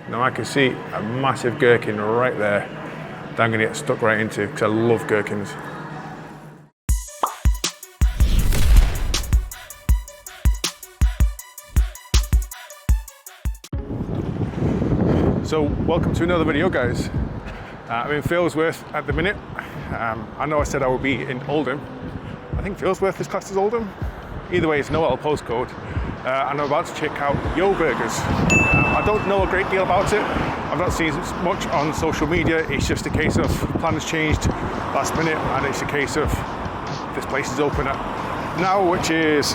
Now I can see a massive gherkin right there that I'm going to get stuck right into because I love gherkins. So welcome to another video, guys. I'm in Failsworth at the minute. I know I said I would be in Oldham. I think Failsworth is classed as Oldham. Either way, it's no L postcode. And I'm about to check out Yo Burgers. I don't know a great deal about it. I've not seen much on social media. It's just a case of plans changed last minute, and it's a case of this place is open at now, which is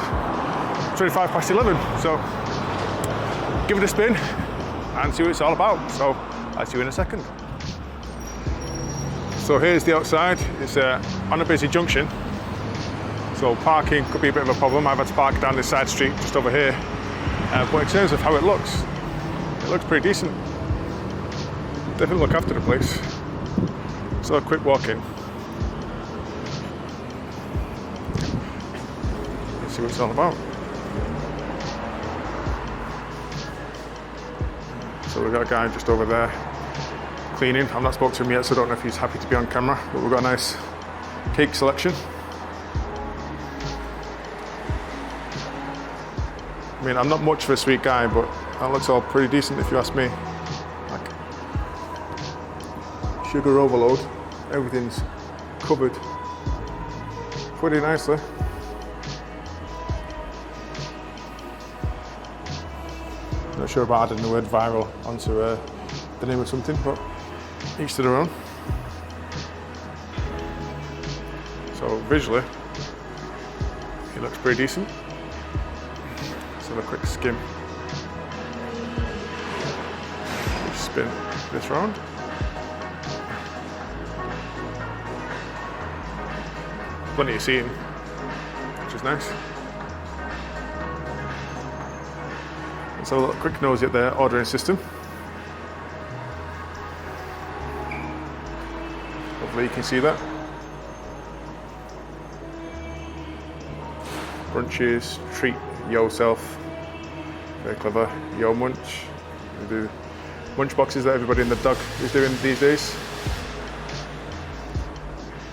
25 past 11. So give it a spin and see what it's all about. So I'll see you in a second. So here's the outside. It's on a busy junction. So parking could be a bit of a problem. I've had to park down this side street just over here. But in terms of how it looks pretty decent. Definitely look after the place. So a quick walk in. Let's see what it's all about. So we've got a guy just over there cleaning. I've not spoken to him yet, so I don't know if he's happy to be on camera, but we've got a nice cake selection. I mean, I'm not much of a sweet guy, but that looks all pretty decent if you ask me. Like, sugar overload, everything's covered pretty nicely. Not sure about adding the word viral onto the name of something, but each to their own. So visually, it looks pretty decent. Let's have a quick skim. Just spin this round. Plenty of seating, which is nice. Let's have a little quick nosy at their ordering system. Hopefully you can see that. Brunches, treat yourself. Very clever. Yo Munch. We do munch boxes that everybody in the dog is doing these days.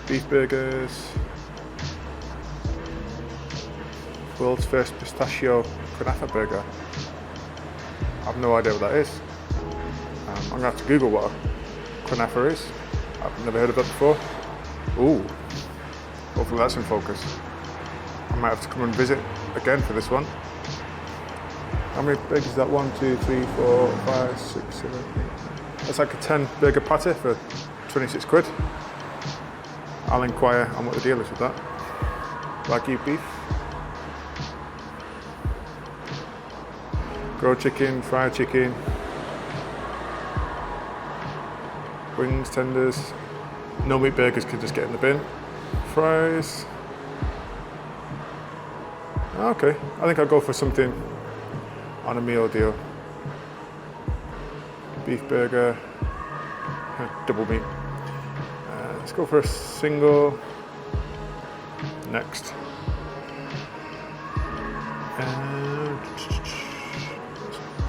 Beef burgers. World's first pistachio kunafa burger. I have no idea what that is. I'm going to have to Google what a kunafa is. I've never heard of that before. Ooh, hopefully that's in focus. I might have to come and visit again for this one. How many burgers is that? 1, 2, 3, 4, 5, 6, 7, 8. That's like a 10 burger patty for 26 quid. I'll inquire on what the deal is with that. Wagyu beef. Grilled chicken, fried chicken, wings, tenders, no meat burgers can just get in the bin. Fries. Okay, I think I'll go for something on a meal deal. Beef burger, double meat. Let's go for a single. Next.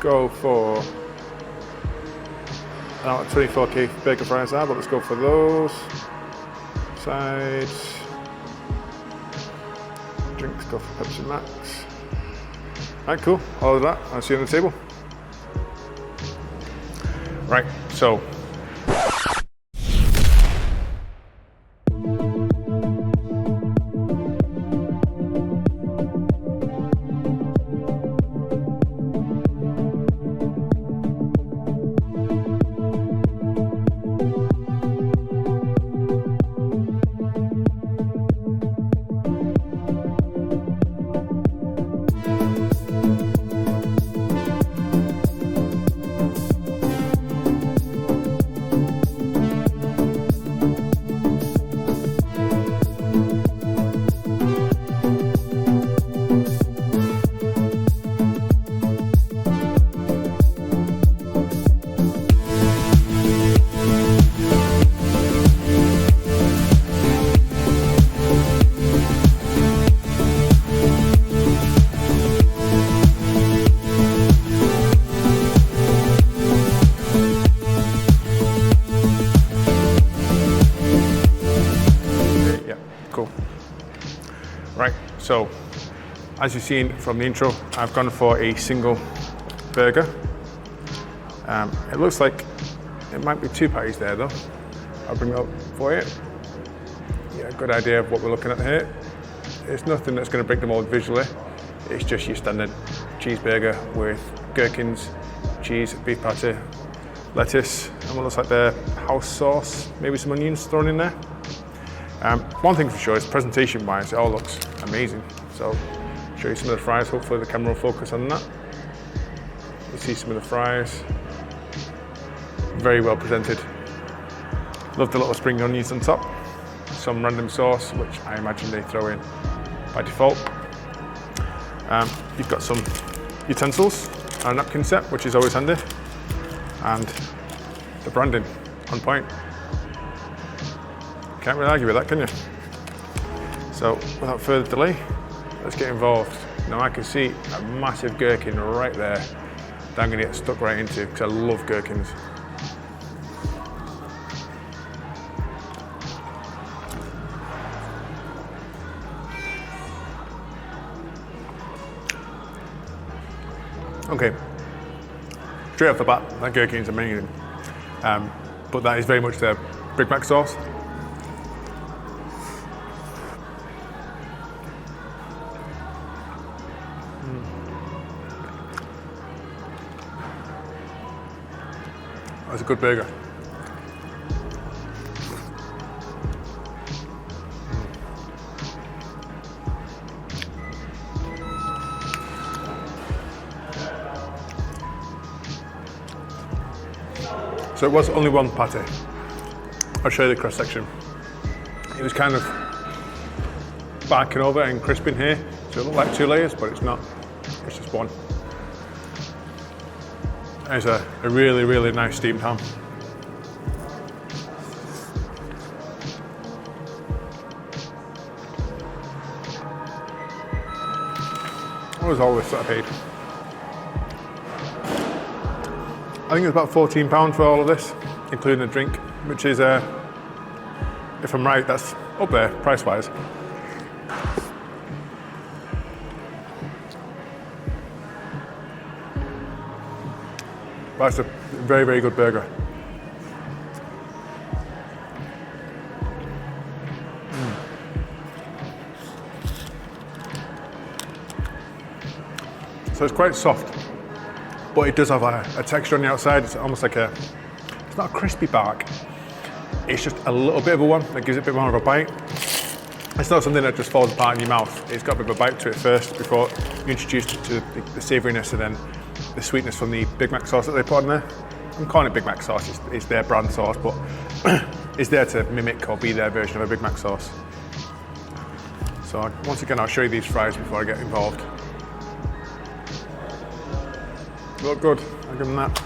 Go for, I don't know what 24k burger fries are, but let's go for those. Sides. Drinks, go for Pepsi Max. Right, cool. All of that. I'll see you on the table. Right, so. So, as you've seen from the intro, I've gone for a single burger. It looks like it might be 2 patties there though. I'll bring it up for you. Yeah, good idea of what we're looking at here. It's nothing that's going to break the mold visually. It's just your standard cheeseburger with gherkins, cheese, beef patty, lettuce, and what looks like the house sauce, maybe some onions thrown in there. One thing for sure is presentation-wise, it all looks amazing. So, show you some of the fries. Hopefully the camera will focus on that. You see some of the fries. Very well presented. Love the little spring onions on top. Some random sauce, which I imagine they throw in by default. You've got some utensils and a napkin set, which is always handy. And the branding on point. Can't really argue with that, can you? So without further delay, let's get involved. Now I can see a massive gherkin right there that I'm gonna get stuck right into because I love gherkins. Okay, straight off the bat, that gherkin is amazing. But that is very much the Big Mac sauce. That's a good burger. So it was only one patty. I'll show you the cross section. It was kind of barking over and crisping here, so it looked like 2 layers, but it's not. It's just one. It's a really, really nice steamed ham. What was all this that I paid? I think it's about £14 for all of this, including a drink, which is, if I'm right, that's up there price-wise. But it's a very, very good burger. So it's quite soft, but it does have a texture on the outside. It's almost like it's not a crispy bark. It's just a little bit of a one that gives it a bit more of a bite. It's not something that just falls apart in your mouth. It's got a bit of a bite to it first before you introduce it to the savouriness and then the sweetness from the Big Mac sauce that they put in there. I'm calling it Big Mac sauce, it's their brand sauce, but it's there to mimic or be their version of a Big Mac sauce. So once again, I'll show you these fries before I get involved. Look good, I'll give them that.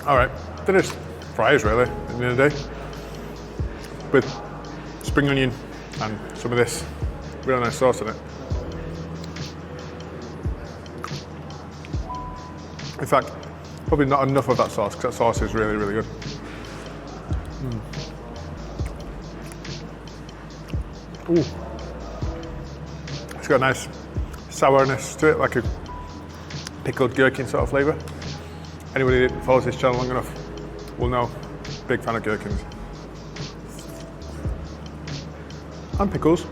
All right, they're just fries really, at the end of the day, with spring onion and some of this really nice sauce in it. In fact, probably not enough of that sauce, because that sauce is really, really good. Ooh. It's got a nice sourness to it, like a pickled gherkin sort of flavour. Anybody that follows this channel long enough will know, big fan of gherkins. And pickles.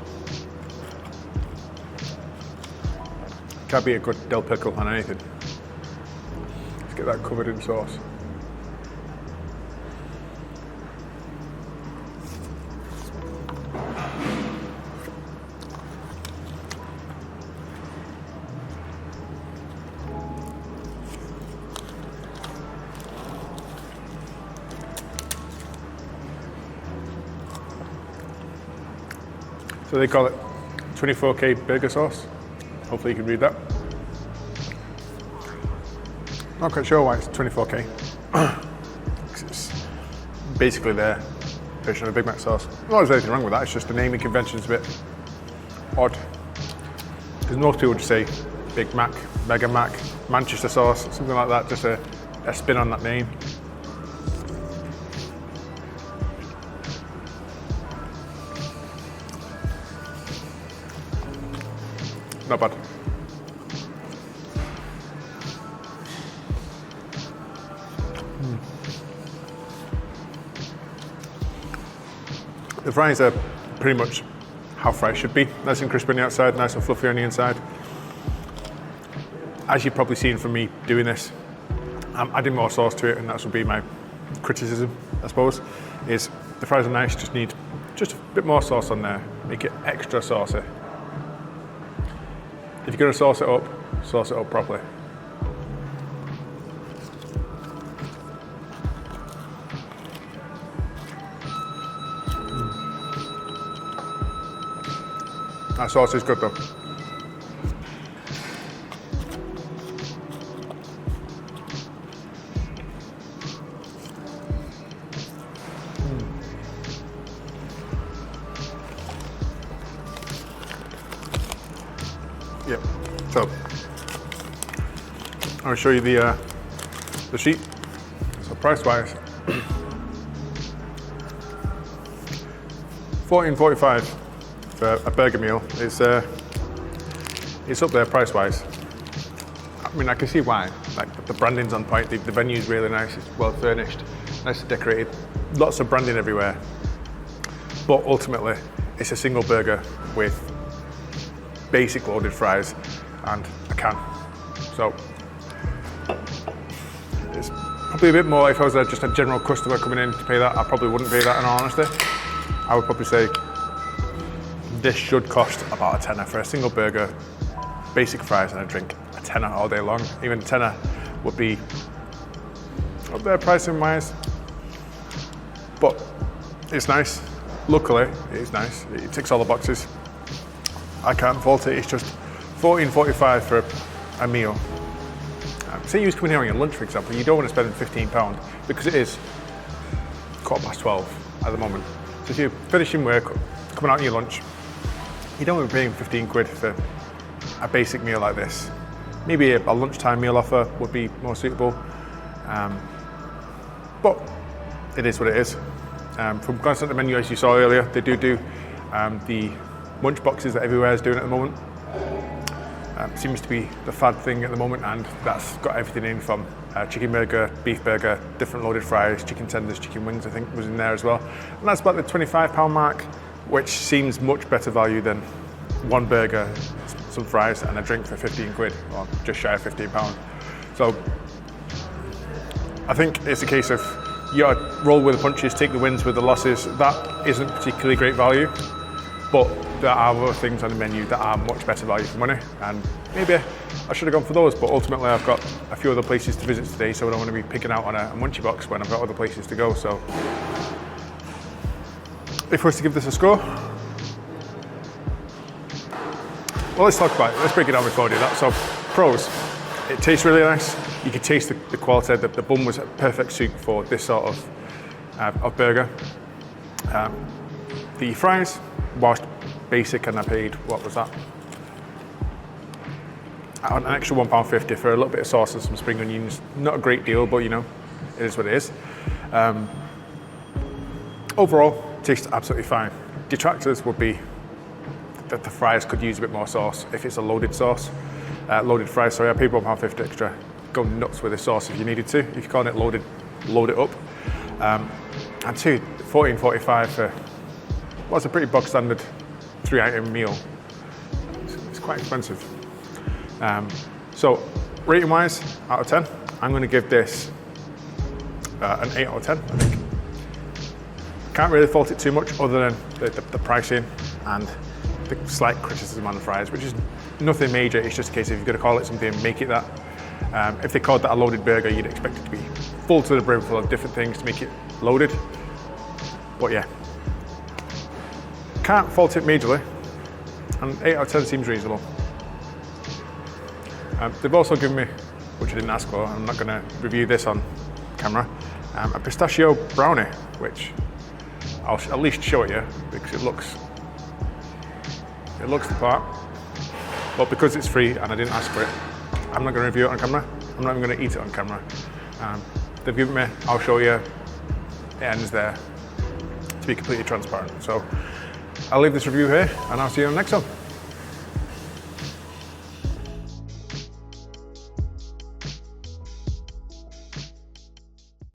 Can't beat a good dill pickle on anything. Let's get that covered in sauce. So they call it 24K burger sauce. Hopefully you can read that. Not quite sure why it's 24K. It's basically their fish on a Big Mac sauce. Not there's anything wrong with that, it's just the naming convention is a bit odd. Because most people just say Big Mac, Mega Mac, Manchester sauce, something like that, just a spin on that name. Not bad. The fries are pretty much how fries should be. Nice and crispy on the outside, nice and fluffy on the inside. As you've probably seen from me doing this, I'm adding more sauce to it, and that would be my criticism, I suppose, is the fries are nice, just need just a bit more sauce on there, make it extra saucy. If you're going to sauce it up properly. That sauce is good though. Yep. So I'll show you the sheet. So price-wise, $14.45 for a burger meal. It's up there price-wise. I mean, I can see why. Like the branding's on point. The venue's really nice. It's well furnished, nicely decorated. Lots of branding everywhere. But ultimately, it's a single burger with basic loaded fries and a can. So it's probably a bit more. If I was just a general customer coming in to pay that, I probably wouldn't pay that in all honesty. I would probably say this should cost about a tenner for a single burger, basic fries and a drink. A tenner all day long. Even a tenner would be up there pricing wise. But it's nice. Luckily, it's nice. It ticks all the boxes. I can't fault it. It's just $14.45 for a meal. Say you was coming here on your lunch, for example, you don't want to spend £15 because it is 12:15 at the moment. So if you're finishing work, coming out on your lunch, you don't want to be paying 15 quid for a basic meal like this. Maybe a lunchtime meal offer would be more suitable, but it is what it is. From glancing at the menu, as you saw earlier, they do the munch boxes that everywhere is doing at the moment. Seems to be the fad thing at the moment, and that's got everything in from chicken burger, beef burger, different loaded fries, chicken tenders, chicken wings I think was in there as well. And that's about the £25 mark, which seems much better value than one burger, some fries and a drink for 15 quid, or just shy of £15. So I think it's a case of you gotta roll with the punches, take the wins with the losses. That isn't particularly great value, but there are other things on the menu that are much better value for money, and maybe I should have gone for those, but ultimately I've got a few other places to visit today, so I don't want to be picking out on a munchie box when I've got other places to go. So if I was to give this a score, well, let's talk about it. Let's break it down before I do that. So pros, it tastes really nice. You can taste the quality. The bun was a perfect suit for this sort of burger. The fries, whilst basic, and I paid, what was that? An extra £1.50 for a little bit of sauce and some spring onions. Not a great deal, but you know, it is what it is. Overall, tastes absolutely fine. Detractors would be that the fries could use a bit more sauce if it's a loaded sauce. Loaded fries, sorry, I paid £1.50 extra. Go nuts with the sauce if you needed to. If you're calling it loaded, load it up. And two, $14.45 for what's a pretty bog standard 3-item meal. It's quite expensive. So rating wise, out of 10, I'm going to give this an 8 out of 10, I think. Can't really fault it too much other than the pricing and the slight criticism on the fries, which is nothing major. It's just a case of you've got to call it something, make it that. If they called that a loaded burger, you'd expect it to be full to the brim full of different things to make it loaded. But yeah, can't fault it majorly, and 8 out of 10 seems reasonable. They've also given me, which I didn't ask for, I'm not going to review this on camera, a pistachio brownie, which I'll at least show it you because it looks the part. But because it's free and I didn't ask for it, I'm not going to review it on camera. I'm not even going to eat it on camera. They've given me, I'll show you, it ends there, to be completely transparent. So I'll leave this review here and I'll see you on the next one.